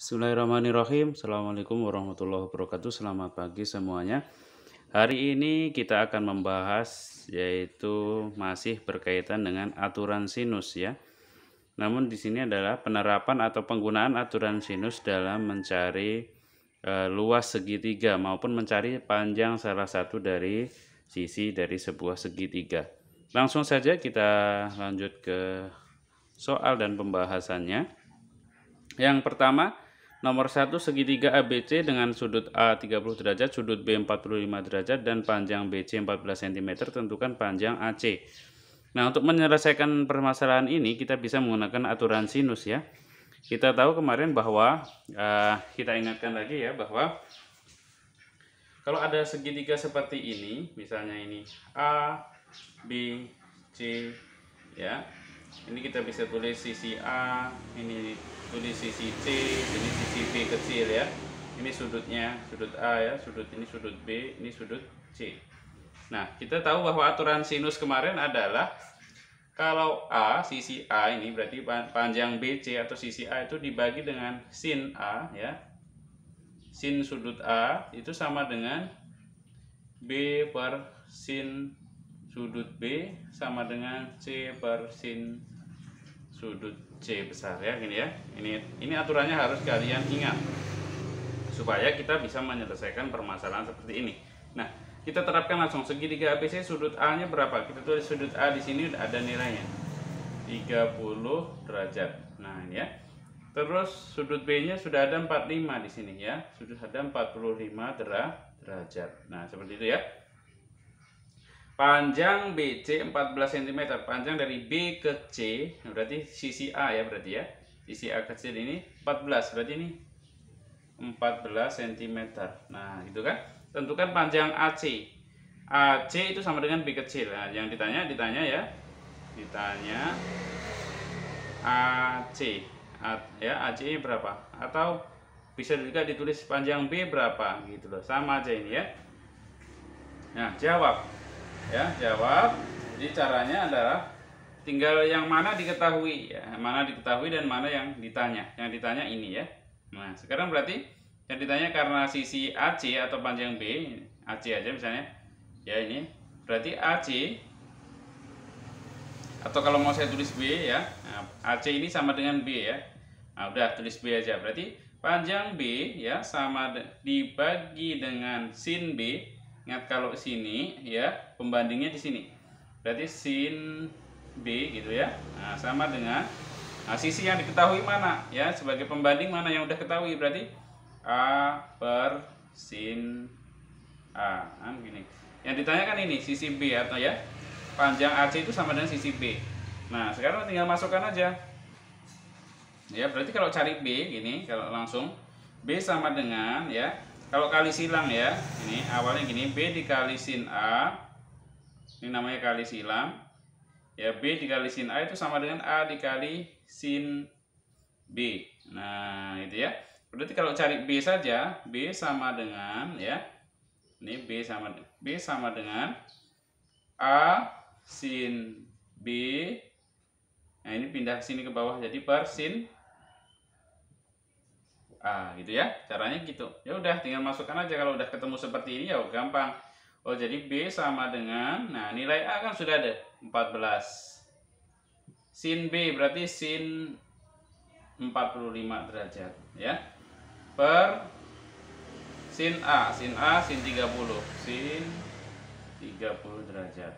Bismillahirrahmanirrahim. Assalamualaikum warahmatullahi wabarakatuh. Selamat pagi semuanya. Hari ini kita akan membahas yaitu masih berkaitan dengan aturan sinus ya. Namun di sini adalah penerapan atau penggunaan aturan sinus dalam mencari luas segitiga maupun mencari panjang salah satu dari sisi dari sebuah segitiga. Langsung saja kita lanjut ke soal dan pembahasannya. Yang pertama, nomor 1, segitiga ABC dengan sudut A 30 derajat, sudut B 45 derajat, dan panjang BC 14 cm, tentukan panjang AC. Nah, untuk menyelesaikan permasalahan ini, kita bisa menggunakan aturan sinus ya. Kita tahu kemarin bahwa, kita ingatkan lagi ya, bahwa kalau ada segitiga seperti ini, misalnya ini A, B, C, ya. Ini kita bisa tulis sisi A, ini tulis sisi C, ini sisi B kecil ya. Ini sudutnya, sudut A ya, ini sudut B, ini sudut C. Nah, kita tahu bahwa aturan sinus kemarin adalah kalau A, sisi A ini berarti panjang BC atau sisi A itu dibagi dengan sin A ya. Sin sudut A itu sama dengan B per sin sudut B sama dengan C per sin sudut C besar ya, gini ya. Ini aturannya harus kalian ingat supaya kita bisa menyelesaikan permasalahan seperti ini. Nah, kita terapkan langsung segitiga ABC, sudut A-nya berapa? Kita tulis sudut A di sini ada nilainya 30 derajat. Nah, ini ya. Terus sudut B-nya sudah ada 45 di sini ya. Sudah ada 45 derajat. Nah, seperti itu ya. Panjang BC 14 cm, panjang dari B ke C, berarti sisi A ya berarti ya. Sisi A kecil ini 14, berarti ini 14 cm. Nah, gitu kan. Tentukan panjang AC. AC itu sama dengan B kecil. Nah, yang ditanya ya. Ditanya AC. Ya, AC berapa? Atau bisa juga ditulis panjang B berapa gitu loh. Sama aja ini ya. Nah, jawab. Ya, jawab. Jadi caranya adalah tinggal yang mana diketahui ya, mana diketahui dan mana yang ditanya. Yang ditanya ini ya. Nah, sekarang berarti yang ditanya karena sisi AC atau panjang B, AC aja misalnya. Ya, ini berarti AC, atau kalau mau saya tulis B ya. Nah, AC ini sama dengan B ya. Nah, udah tulis B aja. Berarti panjang B ya sama dibagi dengan sin B. Ingat kalau sini ya pembandingnya di sini. Berarti sin B gitu ya. Nah, sama dengan sisi yang diketahui mana ya, sebagai pembanding mana yang udah ketahui, berarti A per sin A. Nah, gini. Yang ditanyakan ini sisi B atau ya panjang AC itu sama dengan sisi B. Nah, sekarang tinggal masukkan aja. Ya, berarti kalau cari B gini, kalau langsung B sama dengan ya, kalau kali silang ya, ini awalnya gini, B dikali sin A, ini namanya kali silang, ya B dikali sin A itu sama dengan A dikali sin B. Nah, itu ya. Berarti kalau cari B saja, B sama dengan ya, ini B sama dengan A sin B. Nah, ini pindah ke sini ke bawah jadi per sin gitu ya, caranya gitu. Ya udah, tinggal masukkan aja. Kalau udah ketemu seperti ini ya gampang. Oh, jadi B sama dengan, nah nilai A kan sudah ada 14. Sin B berarti sin 45 derajat ya. Per sin A sin 30. Sin 30 derajat.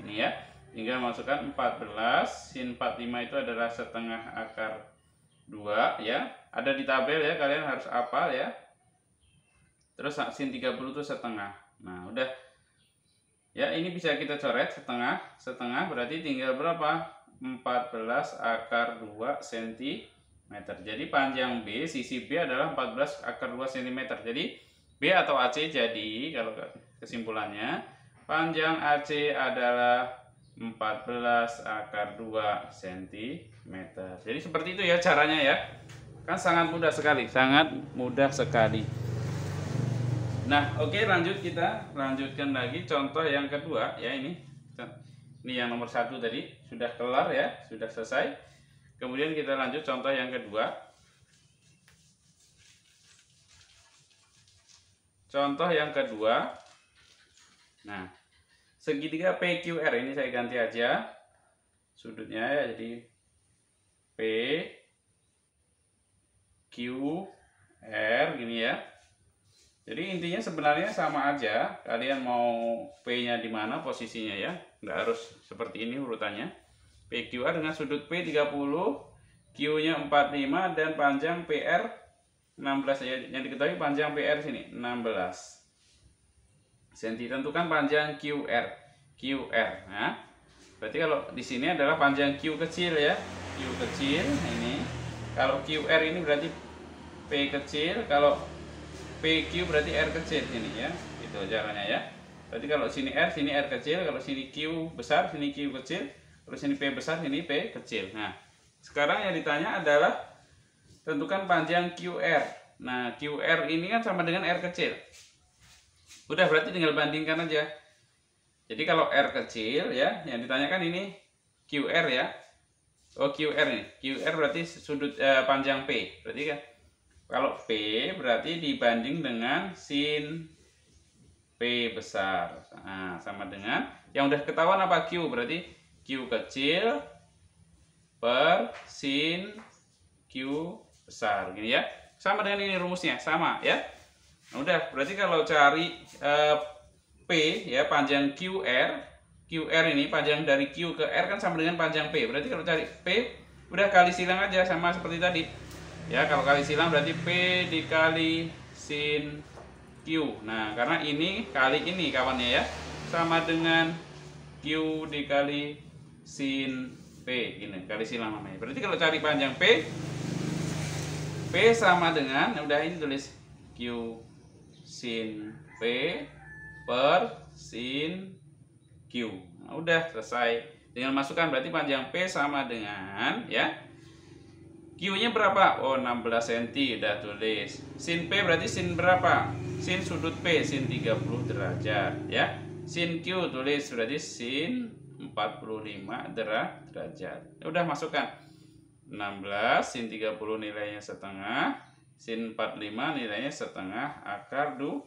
Ini ya. Tinggal masukkan 14, sin 45 itu adalah setengah akar 2 ya. Ada di tabel ya, kalian harus hafal ya. Terus sin 30 itu setengah. Nah, udah. Ya, ini bisa kita coret setengah. Setengah berarti tinggal berapa? 14 akar 2 cm. Jadi panjang B, sisi B adalah 14 akar 2 cm. Jadi B atau AC, jadi kalau kesimpulannya panjang AC adalah 14 akar 2 cm. Jadi seperti itu ya caranya ya. Kan sangat mudah sekali, sangat mudah sekali. Nah, oke, kita lanjutkan lagi contoh yang kedua ya. Ini yang nomor 1 tadi sudah kelar ya, sudah selesai. Kemudian kita lanjut contoh yang kedua. contoh yang kedua. Nah, segitiga PQR ini saya ganti aja sudutnya ya, jadi PQR gini ya. Jadi intinya sebenarnya sama aja, kalian mau P-nya di mana posisinya ya, nggak harus seperti ini urutannya. PQR dengan sudut P 30, Q-nya 45 dan panjang PR 16 ya. Yang diketahui panjang PR sini 16 cm. Tentukan panjang QR. Nah, berarti kalau di sini adalah panjang Q kecil ya. Q kecil ini. Kalau QR ini berarti P kecil, kalau PQ berarti R kecil ini ya. Itu caranya ya. Berarti kalau sini R kecil, kalau sini Q besar, sini Q kecil, kalau sini P besar, sini P kecil. Nah, sekarang yang ditanya adalah tentukan panjang QR. Nah, QR ini kan sama dengan R kecil. Udah, berarti tinggal bandingkan aja. Jadi kalau R kecil ya, yang ditanyakan ini QR ya. Oh, QR nih. QR berarti sudut panjang P. Berarti kan kalau P berarti dibanding dengan sin P besar. Nah, sama dengan yang udah ketahuan apa Q, berarti Q kecil per sin Q besar gini ya. Sama dengan ini rumusnya, sama ya. Nah, udah, berarti kalau cari P ya, panjang QR ini panjang dari Q ke R kan sama dengan panjang P. Berarti kalau cari P udah kali silang aja sama seperti tadi. Ya, kalau kali silang berarti P dikali sin Q. Nah, karena ini kali ini kawannya ya, sama dengan Q dikali sin P. Ini kali silang namanya. Berarti kalau cari panjang P sama dengan, udah ini tulis Q sin P per sin Q. Nah, udah selesai. Tinggal masukkan, berarti panjang P sama dengan ya, Q-nya berapa? Oh, 16 cm, udah tulis. Sin P berarti sin berapa? Sin sudut P, sin 30 derajat ya. Sin Q tulis berarti sin 45 derajat. Udah masukkan. 16 sin 30 nilainya setengah, sin 45 nilainya setengah akar 2.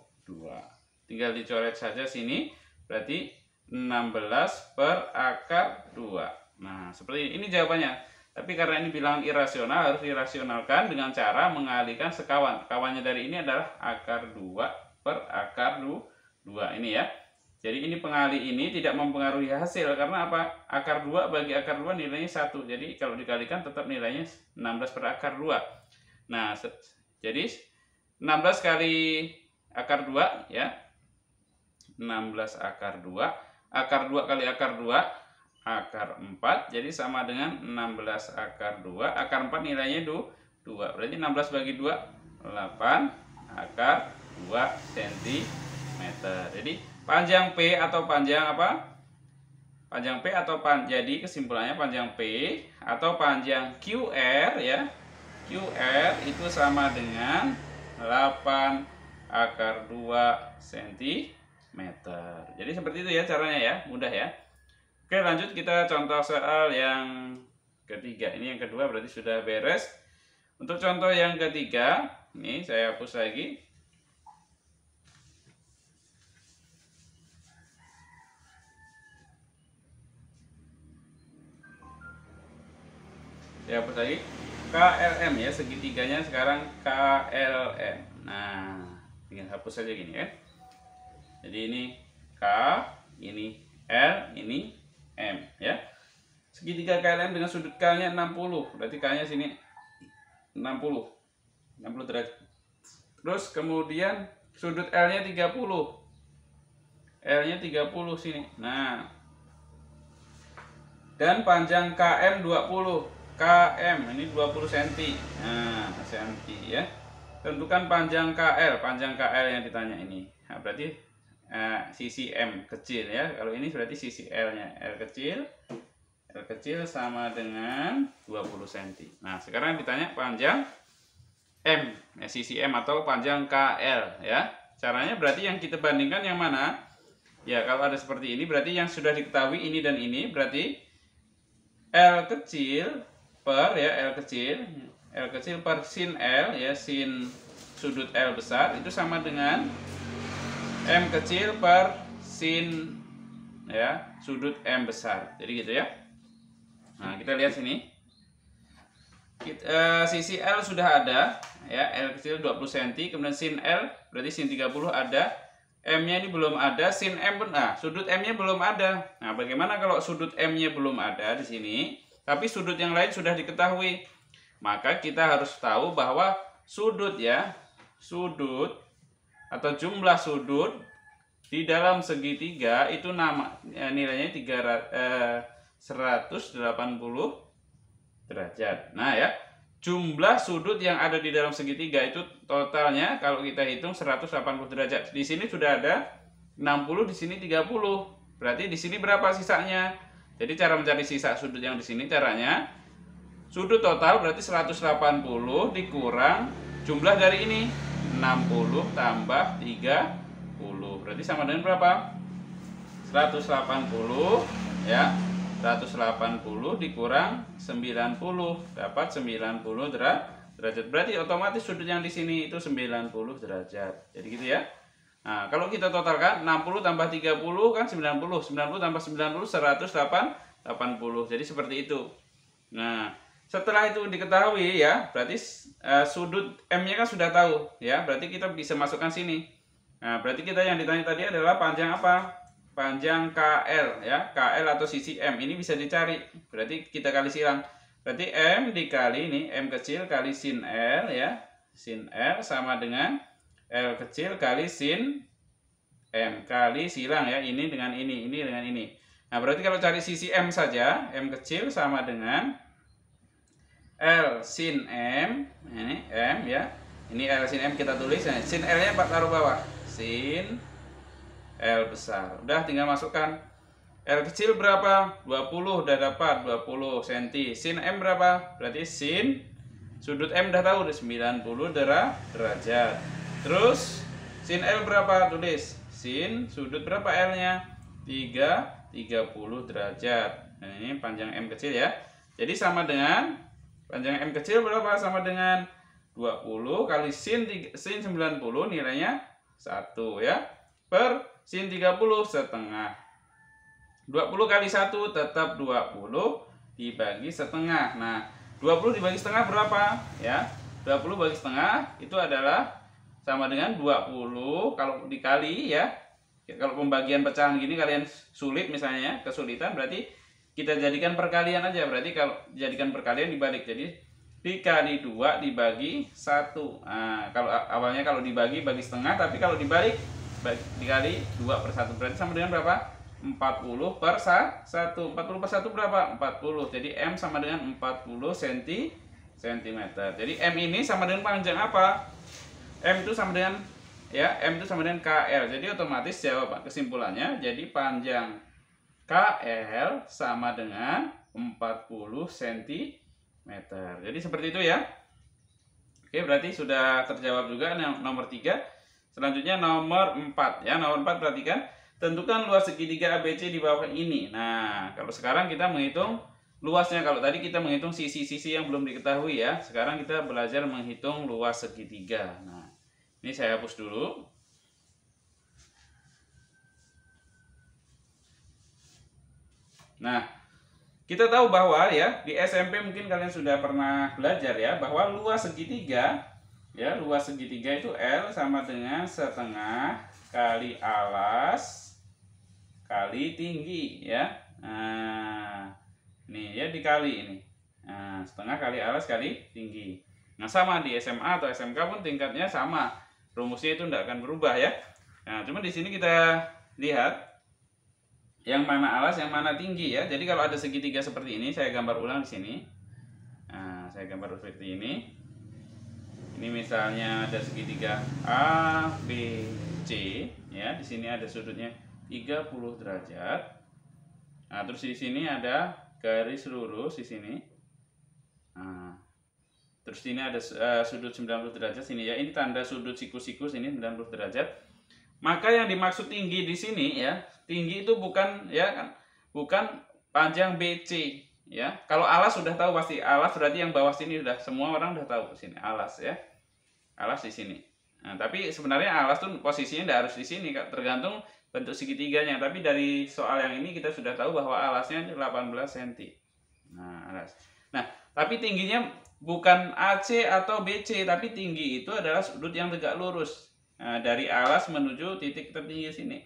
Tinggal dicoret saja sini, berarti 16 per akar 2. Nah, seperti ini jawabannya. Tapi karena ini bilangan irasional, harus dirasionalkan dengan cara mengalihkan sekawan. Kawannya dari ini adalah akar 2 per akar 2 ini ya. Jadi ini pengalih ini tidak mempengaruhi hasil. Karena apa? Akar 2 bagi akar 2 nilainya 1. Jadi kalau dikalikan tetap nilainya 16 per akar 2. Nah, jadi 16 kali akar 2 ya. 16 akar 2. Akar 2 kali akar 2. Akar 4, jadi sama dengan 16 akar 2, akar 4 nilainya 2, berarti 16 bagi 2, 8 akar 2 cm. Jadi panjang P atau panjang apa? Panjang P atau jadi kesimpulannya panjang P atau panjang QR ya. QR itu sama dengan 8 akar 2 cm. Jadi seperti itu ya caranya ya, mudah ya. Oke, lanjut kita contoh soal yang ketiga. Ini yang kedua berarti sudah beres. Untuk contoh yang ketiga, ini saya hapus lagi. Saya hapus lagi. KLM ya, segitiganya sekarang KLM. Nah, tinggal hapus saja gini ya. Jadi ini K, ini L, ini M ya. Segitiga KLM dengan sudut K-nya 60. Berarti K-nya sini 60 derajat. Terus kemudian sudut L-nya 30. L-nya 30 sini. Nah. Dan panjang KM 20. KM ini 20 cm. Nah, cm ya. Tentukan panjang KL. Panjang KL yang ditanya ini. Nah, berarti sisi M kecil ya. Kalau ini berarti sisi L-nya. L kecil sama dengan 20 cm. Nah, sekarang ditanya panjang M, ya, sisi M atau panjang KL ya. Caranya berarti yang kita bandingkan yang mana? Ya, kalau ada seperti ini berarti yang sudah diketahui ini dan ini, berarti L kecil per ya, L kecil per sin L ya, sin sudut L besar itu sama dengan M kecil per sin ya sudut M besar. Jadi gitu ya. Nah, kita lihat sini. Sisi L sudah ada ya, L kecil 20 cm, kemudian sin L berarti sin 30 ada, M-nya ini belum ada, sin M pun sudut M-nya belum ada. Nah, bagaimana kalau sudut M-nya belum ada di sini, tapi sudut yang lain sudah diketahui? Maka kita harus tahu bahwa sudut ya, sudut atau jumlah sudut di dalam segitiga itu nilainya 180 derajat. Nah ya, jumlah sudut yang ada di dalam segitiga itu totalnya kalau kita hitung 180 derajat. Di sini sudah ada 60, di sini 30. Berarti di sini berapa sisanya? Jadi cara mencari sisa sudut yang di sini caranya sudut total berarti 180 dikurang jumlah dari ini 60 tambah 30. Berarti sama dengan berapa? 180 ya. 180 dikurang 90 dapat 90 derajat. Berarti otomatis sudut yang di sini itu 90 derajat. Jadi gitu ya. Nah, kalau kita totalkan 60 tambah 30 kan 90. 90 tambah 90 180. Jadi seperti itu. Nah, setelah itu diketahui ya, berarti sudut M-nya kan sudah tahu ya. Berarti kita bisa masukkan sini. Nah, berarti kita yang ditanya tadi adalah panjang apa? Panjang KL ya, KL atau sisi M ini bisa dicari. Berarti kita kali silang. Berarti M dikali ini M kecil kali sin L ya. Sin L sama dengan L kecil kali sin M kali silang ya, ini dengan ini dengan ini. Nah, berarti kalau cari sisi M saja, M kecil sama dengan L sin M. Ini M ya. Ini L sin M kita tulis. Nah, sin L-nya taruh bawah. Sin L besar. Udah tinggal masukkan. L kecil berapa? 20 udah dapat 20 cm. Sin M berapa? Berarti sin sudut M udah tahu udah 90 derajat. Terus sin L berapa? Tulis. Sin sudut berapa L-nya? 30 derajat. Nah, ini panjang M kecil ya. Jadi sama dengan panjang M kecil berapa? Sama dengan 20 kali sin 90 nilainya 1 ya. Per sin 30 setengah. 20 kali 1 tetap 20 dibagi setengah. Nah, 20 dibagi setengah berapa? Ya, 20 bagi setengah itu adalah sama dengan 20 kalau dikali ya. Kalau pembagian pecahan gini kalian sulit misalnya, kesulitan, berarti kita jadikan perkalian aja. Berarti kalau jadikan perkalian dibalik. Jadi dikali 2 dibagi 1. Nah, kalau awalnya kalau dibagi bagi setengah, tapi kalau dibalik dikali 2/1 berarti sama dengan berapa? 40 per 1. 40 per 1 berapa? 40. Jadi M sama dengan 40 cm. Jadi M ini sama dengan panjang apa? M itu sama dengan ya, M itu sama dengan KL. Jadi otomatis jawab kesimpulannya jadi panjang KL sama dengan 40 cm. Jadi seperti itu ya. Oke, berarti sudah terjawab juga nomor 3. Selanjutnya nomor 4 ya. Nomor 4 perhatikan, tentukan luas segitiga ABC di bawah ini. Nah, kalau sekarang kita menghitung luasnya. Kalau tadi kita menghitung sisi-sisi yang belum diketahui ya. Sekarang kita belajar menghitung luas segitiga. Nah, ini saya hapus dulu. Nah, kita tahu bahwa ya di SMP mungkin kalian sudah pernah belajar ya bahwa luas segitiga ya, luas segitiga itu L sama dengan setengah kali alas kali tinggi ya. Nah, ini ya dikali ini. Nah, setengah kali alas kali tinggi. Nah, sama di SMA atau SMK pun tingkatnya sama. Rumusnya itu tidak akan berubah ya. Nah, cuma di sini kita lihat yang mana alas, yang mana tinggi ya. Jadi kalau ada segitiga seperti ini, saya gambar ulang di sini. Nah, saya gambar seperti ini. Ini misalnya ada segitiga A, B, C ya. Di sini ada sudutnya 30 derajat. Nah, terus di sini ada garis lurus di sini. Nah, terus ini ada sudut 90 derajat sini ya. Ini tanda sudut sikus-sikus ini 90 derajat. Maka yang dimaksud tinggi di sini ya, tinggi itu bukan ya kan, bukan panjang BC ya. Kalau alas sudah tahu pasti, alas berarti yang bawah sini sudah semua orang sudah tahu sini alas ya. Alas di sini. Nah, tapi sebenarnya alas tuh posisinya tidak harus di sini, tergantung bentuk segitiganya. Tapi dari soal yang ini kita sudah tahu bahwa alasnya 18 cm. Nah, alas. Nah, tapi tingginya bukan AC atau BC, tapi tinggi itu adalah sudut yang tegak lurus. Nah, dari alas menuju titik tertinggi sini.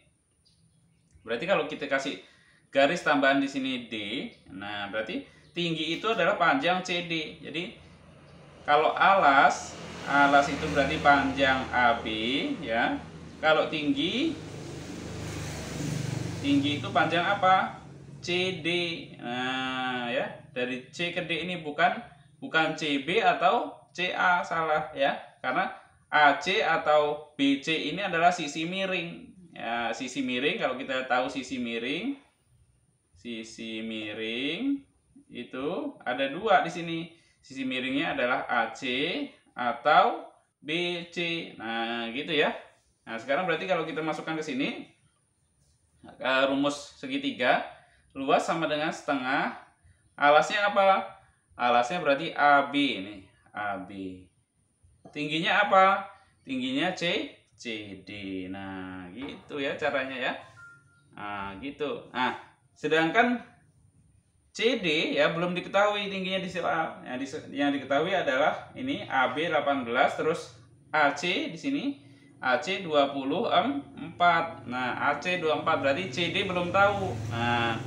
Berarti kalau kita kasih garis tambahan di sini D, nah berarti tinggi itu adalah panjang CD. Jadi kalau alas itu berarti panjang AB ya. Kalau tinggi itu panjang apa? CD. Nah, ya. Dari C ke D ini bukan CB atau CA, salah ya. Karena AC atau BC ini adalah sisi miring. Ya, sisi miring, kalau kita tahu sisi miring itu ada dua di sini. Sisi miringnya adalah AC atau BC. Nah, gitu ya. Nah, sekarang berarti kalau kita masukkan ke sini, rumus segitiga, luas sama dengan setengah. Alasnya apa? Alasnya berarti AB ini, AB. Tingginya apa? Tingginya CD. Nah, gitu ya caranya ya. Nah, gitu. Nah, sedangkan CD ya belum diketahui tingginya di A. Yang diketahui adalah ini AB 18, terus AC di sini AC 24. Nah, AC 24 berarti CD belum tahu. Nah,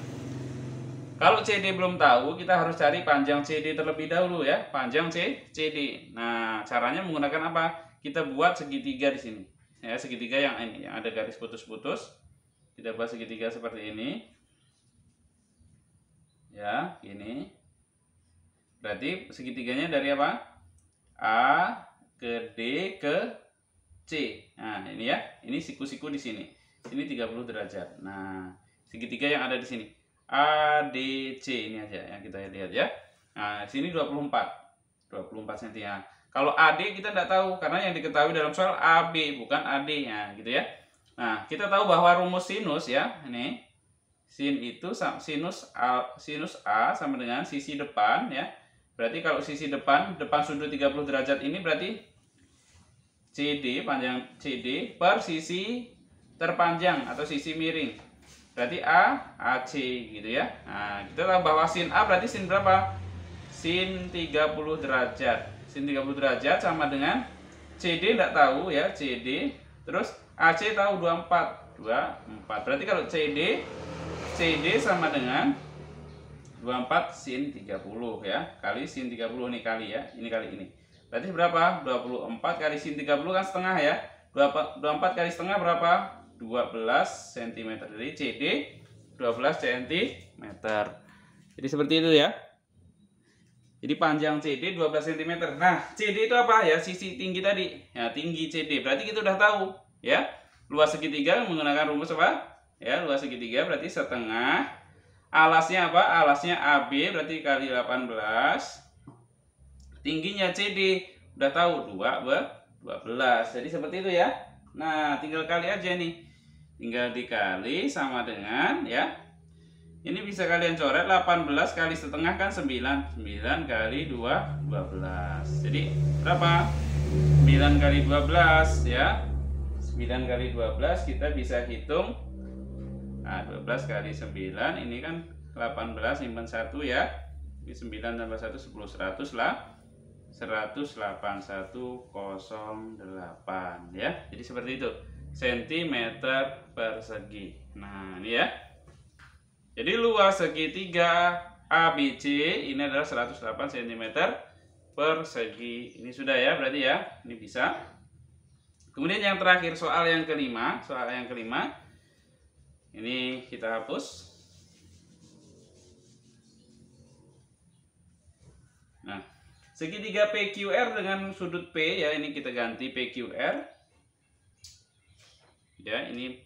kalau CD belum tahu, kita harus cari panjang CD terlebih dahulu ya, panjang CD. Nah, caranya menggunakan apa? Kita buat segitiga di sini. Ya, segitiga yang ini, yang ada garis putus-putus. Kita buat segitiga seperti ini. Ya, ini. Berarti segitiganya dari apa? A ke D ke C. Nah, ini ya. Ini siku-siku di sini. Ini 30 derajat. Nah, segitiga yang ada di sini. ADC ini aja yang kita lihat ya. Nah, sini 24 cm ya. Kalau AD kita tidak tahu karena yang diketahui dalam soal AB bukan AD ya, gitu ya. Nah, kita tahu bahwa rumus sinus ya, ini sin itu sinus A sama dengan sisi depan ya. Berarti kalau sisi depan sudut 30 derajat ini berarti CD, panjang CD per sisi terpanjang atau sisi miring. Berarti AC gitu ya. Nah, kita tahu bahwa sin A berarti sin berapa? Sin 30 derajat. Sin 30 derajat sama dengan CD tidak tahu ya, CD. Terus AC tahu 24. Berarti kalau CD sama dengan 24 sin 30 ya, kali sin 30 nih, kali ya, ini kali ini. Berarti berapa? 24 kali sin 30 kan setengah ya. 24 kali setengah berapa? 12 cm. Jadi CD 12 cm. Jadi seperti itu ya. Jadi panjang CD 12 cm. Nah, CD itu apa ya? Sisi tinggi tadi. Ya, tinggi CD. Berarti kita udah tahu ya. Luas segitiga menggunakan rumus apa? Ya, luas segitiga berarti setengah. Alasnya apa? Alasnya AB berarti kali 18. Tingginya CD udah tahu 12. Jadi seperti itu ya. Nah, tinggal kali aja nih. Tinggal dikali sama dengan ya. Ini bisa kalian coret, 18 kali setengah kan 9. 9 kali 2 12. Jadi berapa? 9 kali 12 ya. 9 kali 12 kita bisa hitung. Nah, 12 kali 9 ini kan 18 simpan 1 ya. Ini 9 tambah 1 10, 100 lah. 18108 ya. Jadi seperti itu. Sentimeter persegi. Nah, ini ya. Jadi luas segitiga ABC ini adalah 108 cm persegi. Ini sudah ya berarti ya. Ini bisa. Kemudian yang terakhir soal yang kelima. Ini kita hapus. Nah, segitiga PQR dengan sudut P ya, ini kita ganti PQR. Ya, ini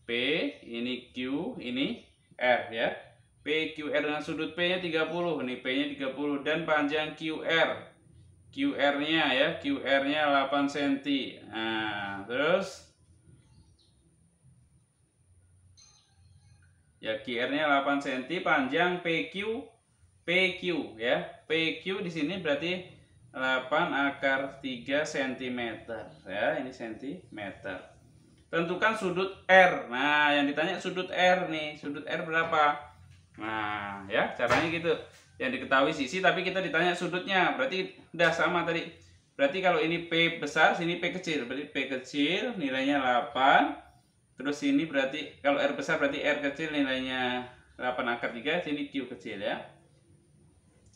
P, ini Q, ini R ya. PQR dengan sudut P-nya 30, ini P-nya 30 dan panjang QR. QR-nya ya, QR-nya 8 cm. Nah, terus ya QR-nya 8 cm, panjang PQ ya. PQ di sini berarti 8/3 cm ya, ini sentimeter. Tentukan sudut R. Nah, yang ditanya sudut R nih, sudut R berapa? Nah, ya caranya gitu. Yang diketahui sisi tapi kita ditanya sudutnya. Berarti udah sama tadi. Berarti kalau ini P besar, sini P kecil. Berarti P kecil nilainya 8. Terus ini berarti kalau R besar berarti R kecil nilainya 8/3, sini Q kecil ya.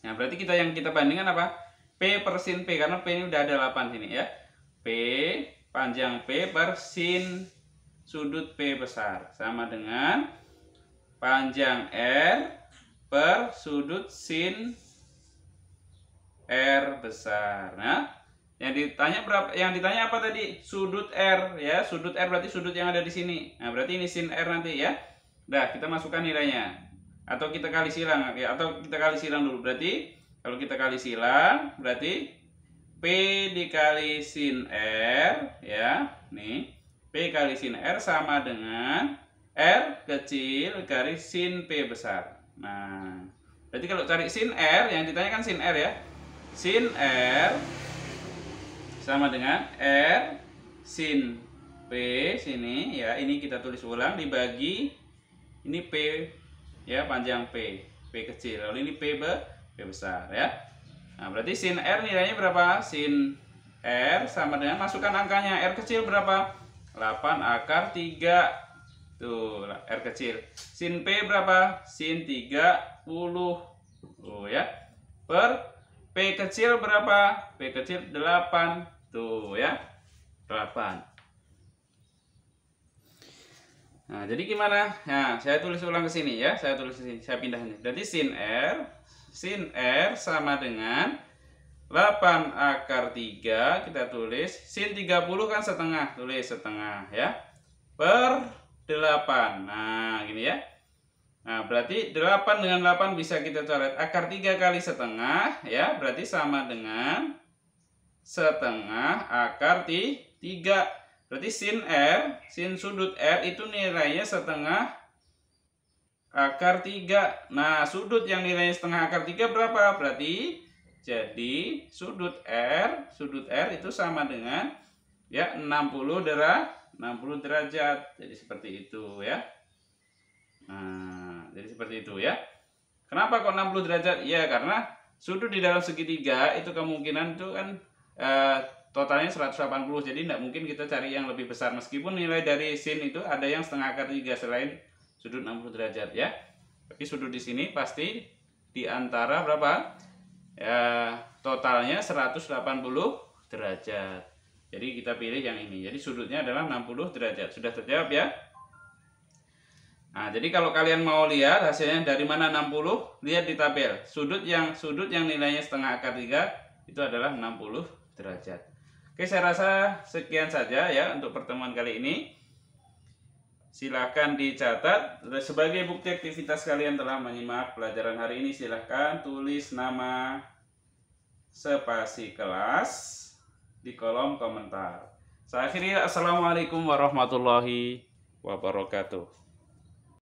Nah, berarti yang kita bandingkan apa? P per sin P, karena P ini udah ada 8 sini ya. P panjang P per sin sudut P besar sama dengan panjang R per sudut sin R besar. Nah, yang ditanya berapa? Yang ditanya apa tadi? Sudut R ya. Sudut R berarti sudut yang ada di sini. Nah, berarti ini sin R nanti ya. Udah, kita masukkan nilainya. Atau kita kali silang ya, atau kita kali silang dulu. Berarti kalau kita kali silang berarti P dikali sin R ya. Nih, P kali sin R sama dengan R kecil kali sin P besar. Nah, berarti kalau cari sin R, yang ditanyakan sin R ya. Sin R sama dengan R sin P sini ya. Ini kita tulis ulang dibagi ini P ya, panjang P kecil. Lalu ini P besar ya. Nah, berarti sin R nilainya berapa? Sin R sama dengan, masukkan angkanya. R kecil berapa? 8/3. Tuh, R kecil. Sin P berapa? Sin 30. Tuh ya. Per P kecil berapa? P kecil 8. Tuh ya. 8. Nah, jadi gimana? Nah, saya tulis ulang ke sini ya. Saya tulis ke sini. Saya pindah ini. Berarti sin R sama dengan 8/3, kita tulis sin 30 kan setengah, tulis setengah ya, per 8. Nah, gini ya. Nah, berarti 8 dengan 8 bisa kita coret. Akar 3 kali setengah ya, berarti sama dengan setengah akar 3. Berarti sin sudut R itu nilainya setengah akar 3. Nah, sudut yang nilainya setengah akar 3 berapa? Berarti jadi sudut R itu sama dengan ya 60 derajat. Jadi seperti itu ya. Nah, jadi seperti itu ya. Kenapa kok 60 derajat? Ya, karena sudut di dalam segitiga itu kemungkinan itu kan totalnya 180. Jadi tidak mungkin kita cari yang lebih besar, meskipun nilai dari sin itu ada yang setengah akar 3 selain sudut 60 derajat ya. Tapi sudut di sini pasti di antara berapa? Ya, totalnya 180 derajat. Jadi kita pilih yang ini. Jadi sudutnya adalah 60 derajat. Sudah terjawab ya? Nah, jadi kalau kalian mau lihat hasilnya dari mana 60, lihat di tabel. Sudut yang nilainya setengah akar 3 itu adalah 60 derajat. Oke, saya rasa sekian saja ya untuk pertemuan kali ini. Silahkan dicatat. Sebagai bukti aktivitas kalian telah menyimak pelajaran hari ini, silahkan tulis nama spasi kelas di kolom komentar. Saya akhiri, assalamualaikum warahmatullahi wabarakatuh.